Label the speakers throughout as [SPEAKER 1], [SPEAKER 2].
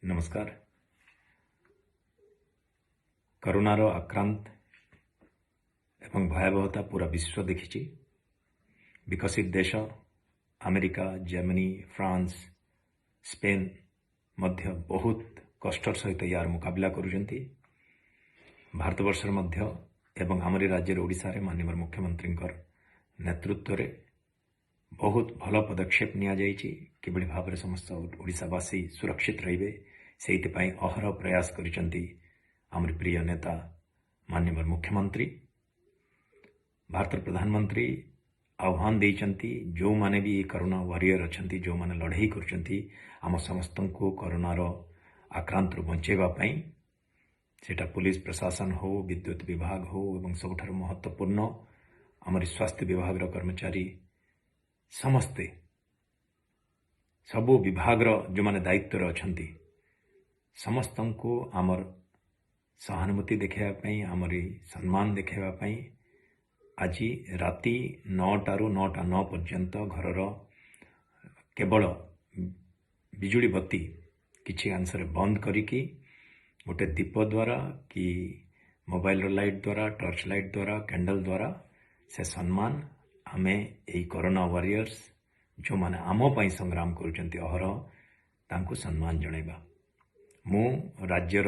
[SPEAKER 1] नमस्कार। करोनार आक्रांत एवं भयावहता पूरा विश्व देखी। विकसित देश अमेरिका, जर्मनी, फ्रांस, स्पेन मध्य बहुत कष्टर सहित यार मुकाबला करुचंती। भारतवर्षर मध्य एवं आमरी राज्य ओडिशा रे माननीय मुख्यमंत्री नेतृत्व रे बहुत भल पदक्षेप निया जाइछि। किभଳି भाव समस्त ओडिशावासी सुरक्षित रहिबे सेइथिपाई अहरह प्रयास करिसंती आमर प्रिय नेता माननीय मुख्यमंत्री। भारत प्रधानमंत्री आह्वान देइचंती जो माने भी कोरोना वॉरियर अछंती, जो माने लड़ाई करुचंती आम समस्त को कोरोनार आक्रांत बंचेबा पई, सेटा पुलिस प्रशासन हो, विद्युत विभाग हो एवं सबुठार महत्वपूर्ण आमर स्वास्थ्य विभाग कर्मचारी समस्ते सबु विभाग जो माने दायित्व अछंती समस्त को आमर सहानुभूति देखापी, आमरी सम्मान देखापी आज राति 9टारू 9:09 पर्यंत घरर केवल बिजुली बत्ती किछि अंशरे बंद करिकी गोटे दीप द्वारा कि मोबाइल लाइट द्वारा, टर्च लाइट द्वारा, कैंडल द्वारा से सम्मान आमे एई कोरोना वॉरियर्स जो माने आमो पई संग्राम करुचंती अहरह तांको सम्मान जणैबा। मु राज्यर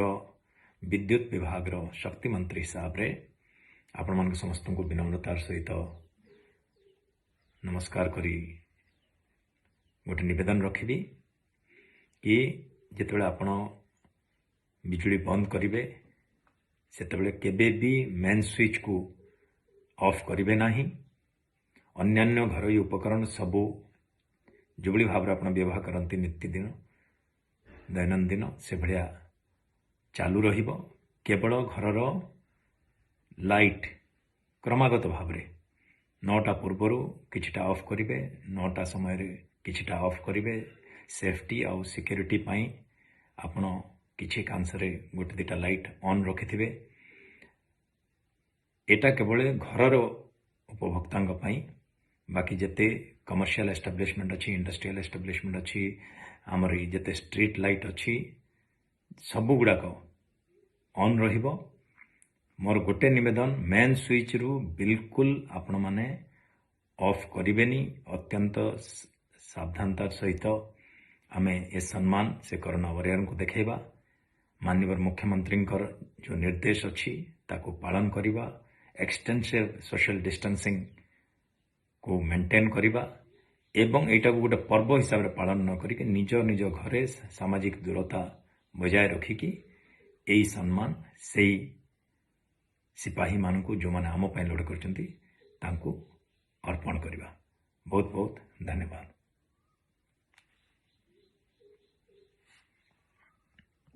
[SPEAKER 1] विद्युत विभाग शक्ति मंत्री हिसाब रे आपण मान समस्त को विनम्रतार सहित नमस्कार करी गोटे निवेदन रखिबी कि जितेबाला आपण बिजुली बंद करिवे सेतेबाला केबे भी मेन स्विच को ऑफ करिवे नाही। अन्यान्य घरोई उपकरण सबू जो भाव आप व्यवहार करती नित्यदिन दैनंदिन से भाया चालू रहिबो। केवल घरर लाइट क्रमागत भाव 9टा पूर्वर किछिटा ऑफ करिवे, 9टा समय किछिटा ऑफ करिवे। सेफ्टी आउ सिक्योरिटी पाई आपण किछि कांसरे गोटे दिटा लाइट ऑन रखिथिबे। एटा केवल घरर उपभोक्तांग पाई, बाकी जते कमर्शियल एस्टाब्लिशमेंट अच्छी, इंडस्ट्रियल एस्टाब्लिशमेंट अच्छी, आमर जते स्ट्रीट लाइट अच्छी सबु गुड़ाक ऑन रहिबो। मोर गोटे निवेदन, मेन स्विच रु बिल्कुल आपण माने ऑफ करिवेनी। अत्यंत सावधानतार सहित आमे ए सम्मान से कोरोना वॉरियर को देखेबा। माननीय मुख्यमंत्री जो निर्देश अच्छी ताको पालन करिबा, एक्सटेंसिव सोशल डिस्टेंसिंग को मेंटेन करिबा एवं एटा को गोटे पर्व हिसाब रे पालन न करिके निज निज घरे सामाजिक दूरता बजाय रखिकी एई सम्मान सेई सिपाही मानकु जो माने आम पई लड़ करचंती तांको अर्पण करिबा। बहुत बहुत धन्यवाद।